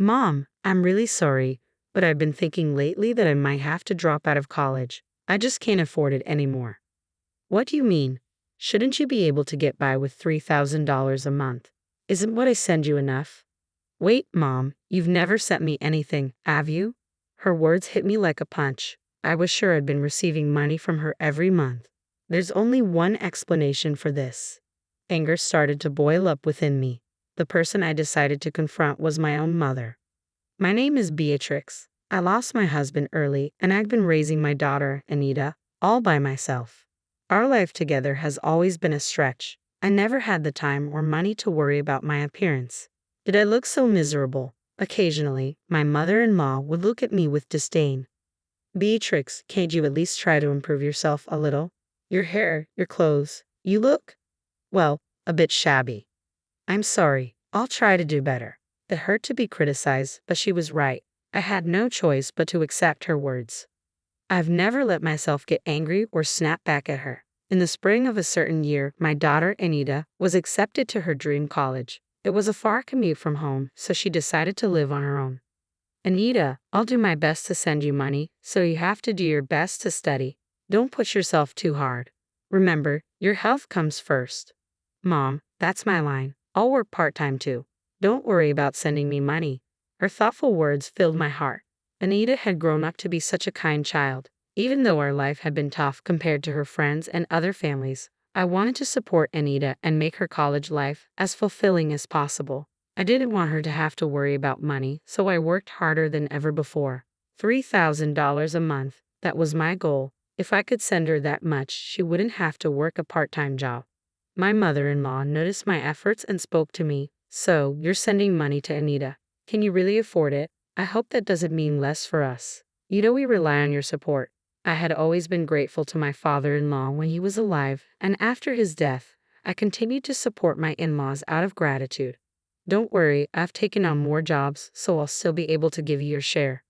Mom, I'm really sorry, but I've been thinking lately that I might have to drop out of college. I just can't afford it anymore. What do you mean? Shouldn't you be able to get by with $3,000 a month? Isn't what I send you enough? Wait, Mom, you've never sent me anything, have you? Her words hit me like a punch. I was sure I'd been receiving money from her every month. There's only one explanation for this. Anger started to boil up within me. The person I decided to confront was my own mother. My name is Beatrix. I lost my husband early, and I've been raising my daughter, Anita, all by myself. Our life together has always been a stretch. I never had the time or money to worry about my appearance. Did I look so miserable? Occasionally, my mother-in-law would look at me with disdain. Beatrix, can't you at least try to improve yourself a little? Your hair, your clothes, you look, well, a bit shabby. I'm sorry, I'll try to do better. It hurt to be criticized, but she was right. I had no choice but to accept her words. I've never let myself get angry or snap back at her. In the spring of a certain year, my daughter, Anita, was accepted to her dream college. It was a far commute from home, so she decided to live on her own. Anita, I'll do my best to send you money, so you have to do your best to study. Don't push yourself too hard. Remember, your health comes first. Mom, that's my line. I'll work part-time too. Don't worry about sending me money. Her thoughtful words filled my heart. Anita had grown up to be such a kind child. Even though our life had been tough compared to her friends and other families, I wanted to support Anita and make her college life as fulfilling as possible. I didn't want her to have to worry about money, so I worked harder than ever before. $3,000 a month, that was my goal. If I could send her that much, she wouldn't have to work a part-time job. My mother-in-law noticed my efforts and spoke to me. So, you're sending money to Anita. Can you really afford it? I hope that doesn't mean less for us. You know we rely on your support. I had always been grateful to my father-in-law when he was alive, and after his death, I continued to support my in-laws out of gratitude. Don't worry, I've taken on more jobs, so I'll still be able to give you your share.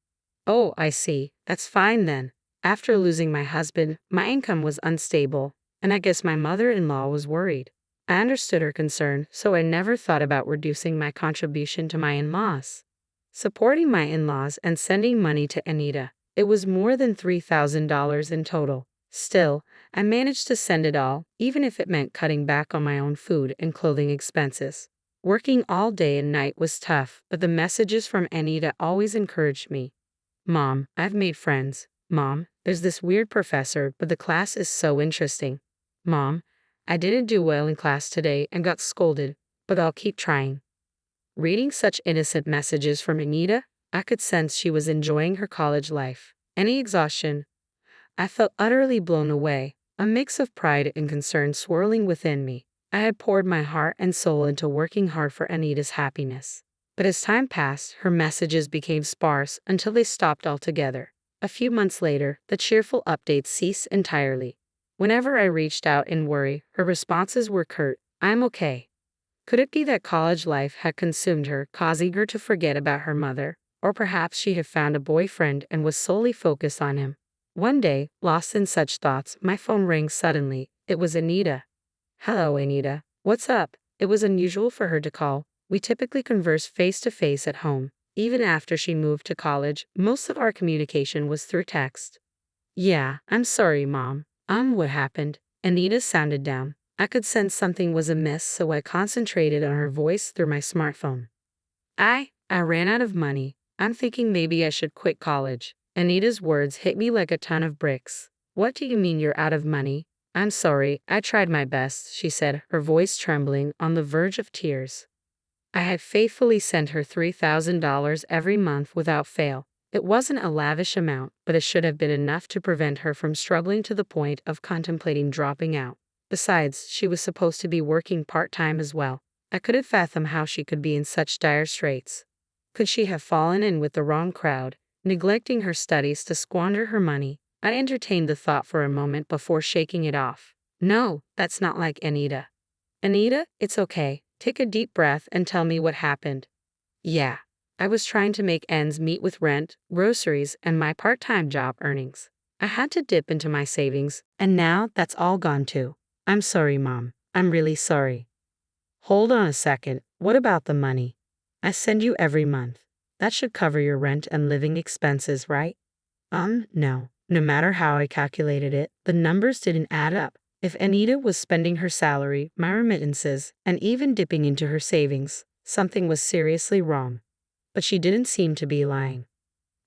Oh, I see. That's fine then. After losing my husband, my income was unstable, and I guess my mother-in-law was worried. I understood her concern, so I never thought about reducing my contribution to my in-laws. Supporting my in-laws and sending money to Anita, it was more than $3,000 in total. Still, I managed to send it all, even if it meant cutting back on my own food and clothing expenses. Working all day and night was tough, but the messages from Anita always encouraged me. Mom, I've made friends. Mom, there's this weird professor, but the class is so interesting. Mom, I didn't do well in class today and got scolded, but I'll keep trying. Reading such innocent messages from Anita, I could sense she was enjoying her college life. Any exhaustion? I felt utterly blown away, a mix of pride and concern swirling within me. I had poured my heart and soul into working hard for Anita's happiness. But as time passed, her messages became sparse until they stopped altogether. A few months later, the cheerful updates ceased entirely. Whenever I reached out in worry, her responses were curt, "I'm okay." Could it be that college life had consumed her, causing her to forget about her mother? Or perhaps she had found a boyfriend and was solely focused on him. One day, lost in such thoughts, my phone rang suddenly. It was Anita. "Hello, Anita. What's up?" It was unusual for her to call. We typically converse face-to-face at home. Even after she moved to college, most of our communication was through text. "Yeah, I'm sorry, Mom. What happened?" Anita sounded down. I could sense something was amiss, so I concentrated on her voice through my smartphone. I ran out of money. I'm thinking maybe I should quit college." Anita's words hit me like a ton of bricks. "What do you mean you're out of money?" "I'm sorry, I tried my best," she said, her voice trembling on the verge of tears. I had faithfully sent her $3,000 every month without fail. It wasn't a lavish amount, but it should have been enough to prevent her from struggling to the point of contemplating dropping out. Besides, she was supposed to be working part-time as well. I couldn't fathom how she could be in such dire straits. Could she have fallen in with the wrong crowd, neglecting her studies to squander her money? I entertained the thought for a moment before shaking it off. No, that's not like Anita. Anita, it's okay. Take a deep breath and tell me what happened. Yeah. I was trying to make ends meet with rent, groceries, and my part-time job earnings. I had to dip into my savings, and now that's all gone too. I'm sorry, Mom. I'm really sorry. Hold on a second. What about the money? I send you every month. That should cover your rent and living expenses, right? No. No matter how I calculated it, the numbers didn't add up. If Anita was spending her salary, my remittances, and even dipping into her savings, something was seriously wrong. But she didn't seem to be lying.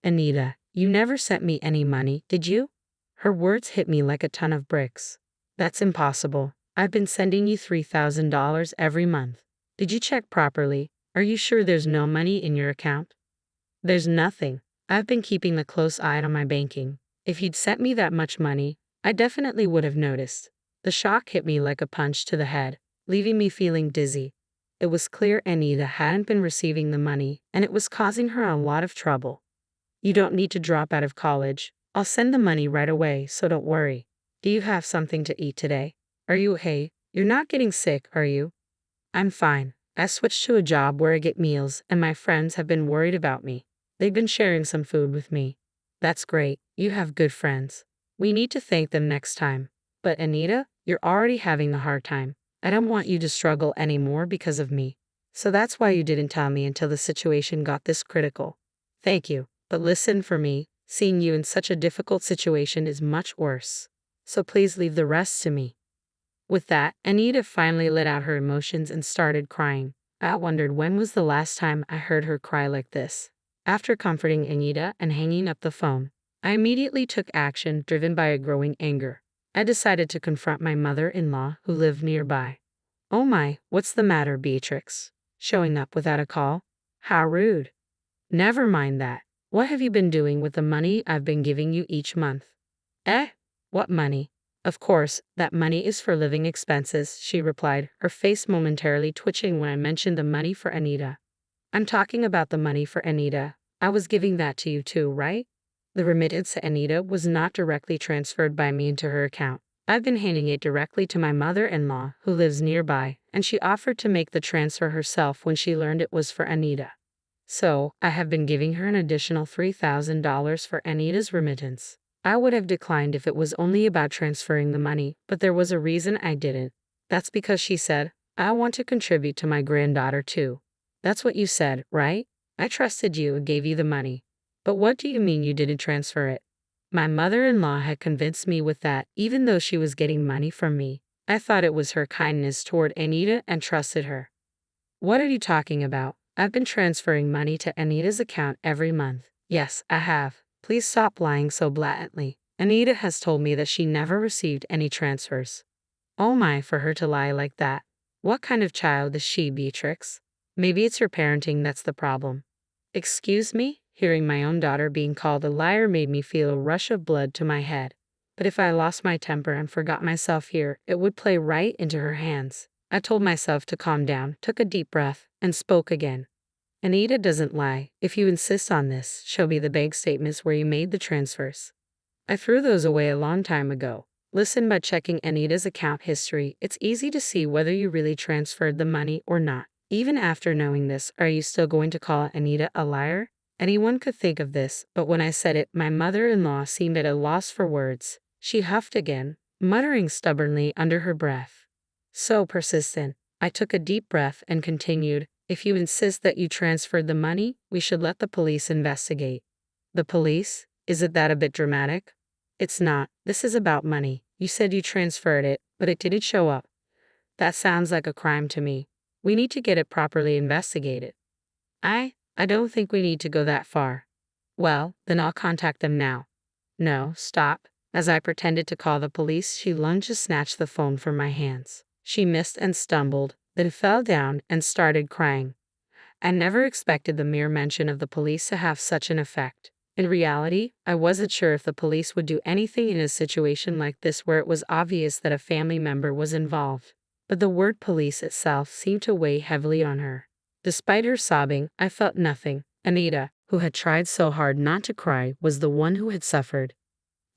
Anita, you never sent me any money, did you? Her words hit me like a ton of bricks. That's impossible. I've been sending you $3,000 every month. Did you check properly? Are you sure there's no money in your account? There's nothing. I've been keeping a close eye on my banking. If you'd sent me that much money, I definitely would have noticed. The shock hit me like a punch to the head, leaving me feeling dizzy. It was clear Anita hadn't been receiving the money, and it was causing her a lot of trouble. You don't need to drop out of college. I'll send the money right away, so don't worry. Do you have something to eat today? Are you okay? You're not getting sick, are you? I'm fine. I switched to a job where I get meals, and my friends have been worried about me. They've been sharing some food with me. That's great. You have good friends. We need to thank them next time. But Anita, you're already having a hard time. I don't want you to struggle anymore because of me. So that's why you didn't tell me until the situation got this critical. Thank you. But listen, for me, seeing you in such a difficult situation is much worse. So please leave the rest to me. With that, Anita finally let out her emotions and started crying. I wondered when was the last time I heard her cry like this. After comforting Anita and hanging up the phone, I immediately took action, driven by a growing anger. I decided to confront my mother-in-law, who lived nearby. Oh my, what's the matter, Beatrix? Showing up without a call? How rude. Never mind that. What have you been doing with the money I've been giving you each month? Eh? What money? Of course, that money is for living expenses, she replied, her face momentarily twitching when I mentioned the money for Anita. I'm talking about the money for Anita. I was giving that to you too, right? The remittance to Anita was not directly transferred by me into her account. I've been handing it directly to my mother-in-law, who lives nearby, and she offered to make the transfer herself when she learned it was for Anita. So, I have been giving her an additional $3,000 for Anita's remittance. I would have declined if it was only about transferring the money, but there was a reason I didn't. That's because she said, I want to contribute to my granddaughter too. That's what you said, right? I trusted you and gave you the money. But what do you mean you didn't transfer it? My mother-in-law had convinced me with that, even though she was getting money from me. I thought it was her kindness toward Anita and trusted her. What are you talking about? I've been transferring money to Anita's account every month. Yes, I have. Please stop lying so blatantly. Anita has told me that she never received any transfers. Oh my, for her to lie like that. What kind of child is she, Beatrix? Maybe it's your parenting that's the problem. Excuse me? Hearing my own daughter being called a liar made me feel a rush of blood to my head. But if I lost my temper and forgot myself here, it would play right into her hands. I told myself to calm down, took a deep breath, and spoke again. Anita doesn't lie. If you insist on this, show me the bank statements where you made the transfers. I threw those away a long time ago. Listen, by checking Anita's account history, it's easy to see whether you really transferred the money or not. Even after knowing this, are you still going to call Anita a liar? Anyone could think of this, but when I said it, my mother-in-law seemed at a loss for words. She huffed again, muttering stubbornly under her breath. So persistent. I took a deep breath and continued, if you insist that you transferred the money, we should let the police investigate. The police? Isn't that a bit dramatic? It's not. This is about money. You said you transferred it, but it didn't show up. That sounds like a crime to me. We need to get it properly investigated. I don't think we need to go that far. Well, then I'll contact them now. No, stop. As I pretended to call the police, she lunged to snatch the phone from my hands. She missed and stumbled, then fell down and started crying. I never expected the mere mention of the police to have such an effect. In reality, I wasn't sure if the police would do anything in a situation like this where it was obvious that a family member was involved. But the word police itself seemed to weigh heavily on her. Despite her sobbing, I felt nothing. Anita, who had tried so hard not to cry, was the one who had suffered.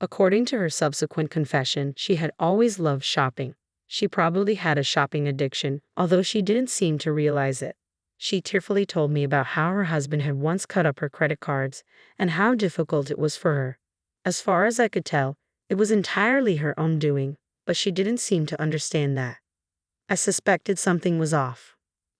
According to her subsequent confession, she had always loved shopping. She probably had a shopping addiction, although she didn't seem to realize it. She tearfully told me about how her husband had once cut up her credit cards and how difficult it was for her. As far as I could tell, it was entirely her own doing, but she didn't seem to understand that. I suspected something was off.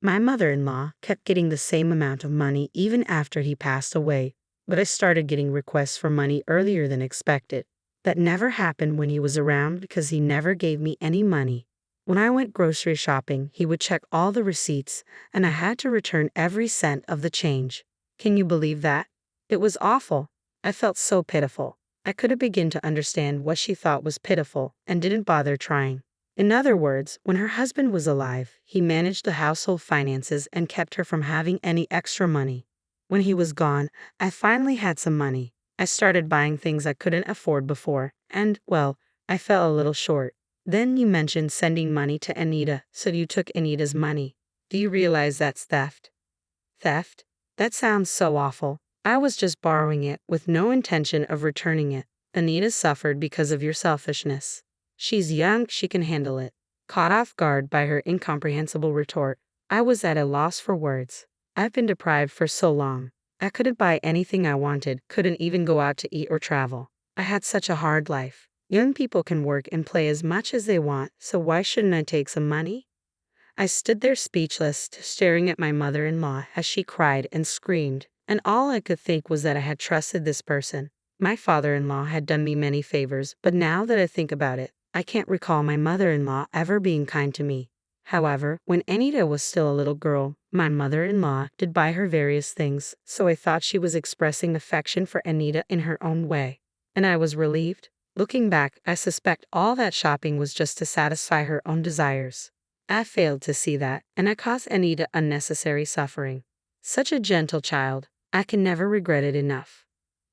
My mother-in-law kept getting the same amount of money even after he passed away, but I started getting requests for money earlier than expected. That never happened when he was around because he never gave me any money. When I went grocery shopping, he would check all the receipts, and I had to return every cent of the change. Can you believe that? It was awful. I felt so pitiful. I couldn't begin to understand what she thought was pitiful and didn't bother trying. In other words, when her husband was alive, he managed the household finances and kept her from having any extra money. When he was gone, I finally had some money. I started buying things I couldn't afford before, and, well, I fell a little short. Then you mentioned sending money to Anita, so you took Anita's money. Do you realize that's theft? Theft? That sounds so awful. I was just borrowing it with no intention of returning it. Anita suffered because of your selfishness. She's young, she can handle it. Caught off guard by her incomprehensible retort, I was at a loss for words. I've been deprived for so long. I couldn't buy anything I wanted, couldn't even go out to eat or travel. I had such a hard life. Young people can work and play as much as they want, so why shouldn't I take some money? I stood there speechless, staring at my mother-in-law as she cried and screamed, and all I could think was that I had trusted this person. My father-in-law had done me many favors, but now that I think about it, I can't recall my mother-in-law ever being kind to me. However, when Anita was still a little girl, my mother-in-law did buy her various things, so I thought she was expressing affection for Anita in her own way. And I was relieved. Looking back, I suspect all that shopping was just to satisfy her own desires. I failed to see that, and I caused Anita unnecessary suffering. Such a gentle child. I can never regret it enough.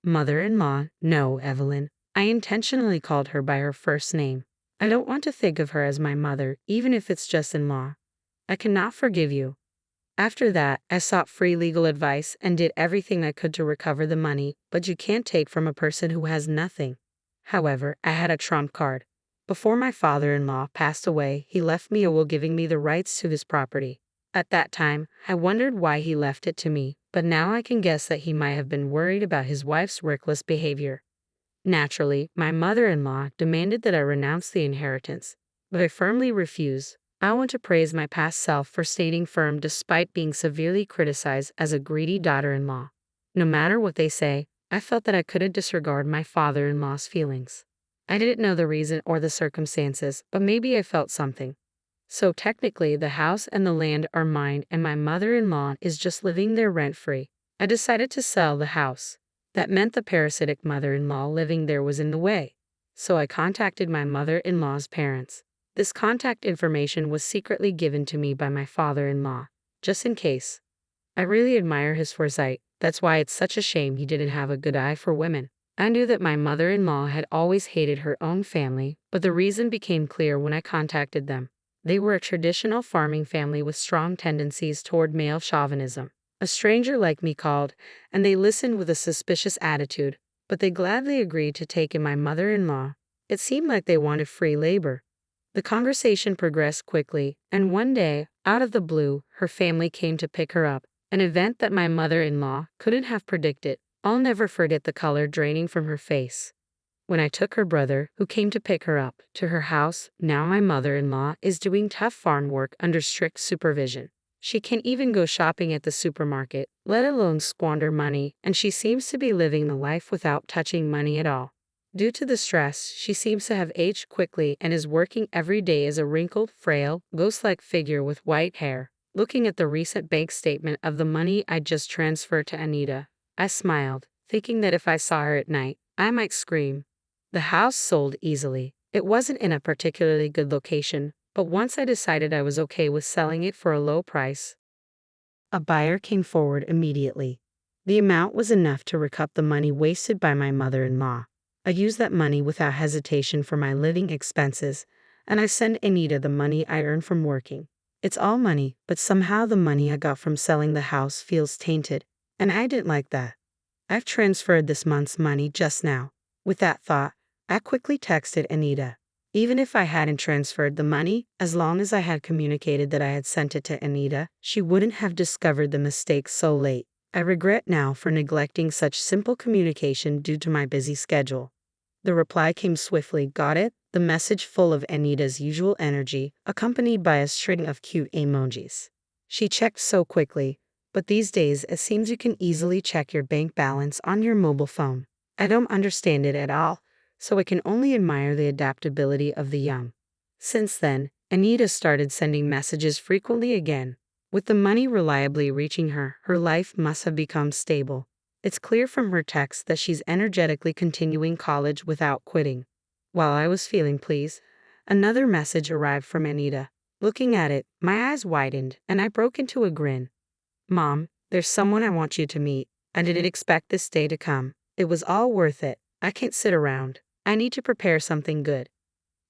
Mother-in-law, no, Evelyn. I intentionally called her by her first name. I don't want to think of her as my mother, even if it's just in-law. I cannot forgive you. After that, I sought free legal advice and did everything I could to recover the money, but you can't take from a person who has nothing. However, I had a trump card. Before my father-in-law passed away, he left me a will giving me the rights to his property. At that time, I wondered why he left it to me, but now I can guess that he might have been worried about his wife's reckless behavior. Naturally, my mother-in-law demanded that I renounce the inheritance, but I firmly refused. I want to praise my past self for staying firm despite being severely criticized as a greedy daughter-in-law. No matter what they say, I felt that I couldn't disregard my father-in-law's feelings. I didn't know the reason or the circumstances, but maybe I felt something. So technically, the house and the land are mine and my mother-in-law is just living there rent-free. I decided to sell the house. That meant the parasitic mother-in-law living there was in the way. So I contacted my mother-in-law's parents. This contact information was secretly given to me by my father-in-law, just in case. I really admire his foresight. That's why it's such a shame he didn't have a good eye for women. I knew that my mother-in-law had always hated her own family, but the reason became clear when I contacted them. They were a traditional farming family with strong tendencies toward male chauvinism. A stranger like me called, and they listened with a suspicious attitude, but they gladly agreed to take in my mother-in-law. It seemed like they wanted free labor. The conversation progressed quickly, and one day, out of the blue, her family came to pick her up, an event that my mother-in-law couldn't have predicted. I'll never forget the color draining from her face. When I took her brother, who came to pick her up, to her house, now my mother-in-law is doing tough farm work under strict supervision. She can't even go shopping at the supermarket, let alone squander money, and she seems to be living the life without touching money at all. Due to the stress, she seems to have aged quickly and is working every day as a wrinkled, frail, ghost-like figure with white hair. Looking at the recent bank statement of the money I just transferred to Anita, I smiled, thinking that if I saw her at night, I might scream. The house sold easily. It wasn't in a particularly good location, but once I decided I was okay with selling it for a low price, a buyer came forward immediately. The amount was enough to recoup the money wasted by my mother-in-law. I used that money without hesitation for my living expenses, and I sent Anita the money I earned from working. It's all money, but somehow the money I got from selling the house feels tainted, and I didn't like that. I've transferred this month's money just now. With that thought, I quickly texted Anita. Even if I hadn't transferred the money, as long as I had communicated that I had sent it to Anita, she wouldn't have discovered the mistake so late. I regret now for neglecting such simple communication due to my busy schedule. The reply came swiftly, got it? The message full of Anita's usual energy, accompanied by a string of cute emojis. She checked so quickly, but these days it seems you can easily check your bank balance on your mobile phone. I don't understand it at all, so I can only admire the adaptability of the young. Since then, Anita started sending messages frequently again. With the money reliably reaching her, her life must have become stable. It's clear from her texts that she's energetically continuing college without quitting. While I was feeling pleased, another message arrived from Anita. Looking at it, my eyes widened and I broke into a grin. Mom, there's someone I want you to meet. I didn't expect this day to come. It was all worth it. I can't sit around. I need to prepare something good.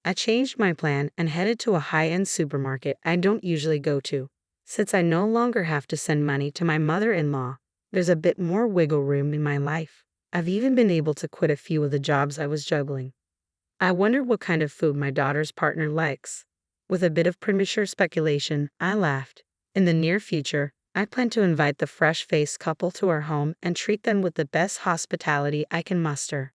I changed my plan and headed to a high-end supermarket I don't usually go to. Since I no longer have to send money to my mother-in-law, there's a bit more wiggle room in my life. I've even been able to quit a few of the jobs I was juggling. I wonder what kind of food my daughter's partner likes. With a bit of premature speculation, I laughed. In the near future, I plan to invite the fresh-faced couple to our home and treat them with the best hospitality I can muster.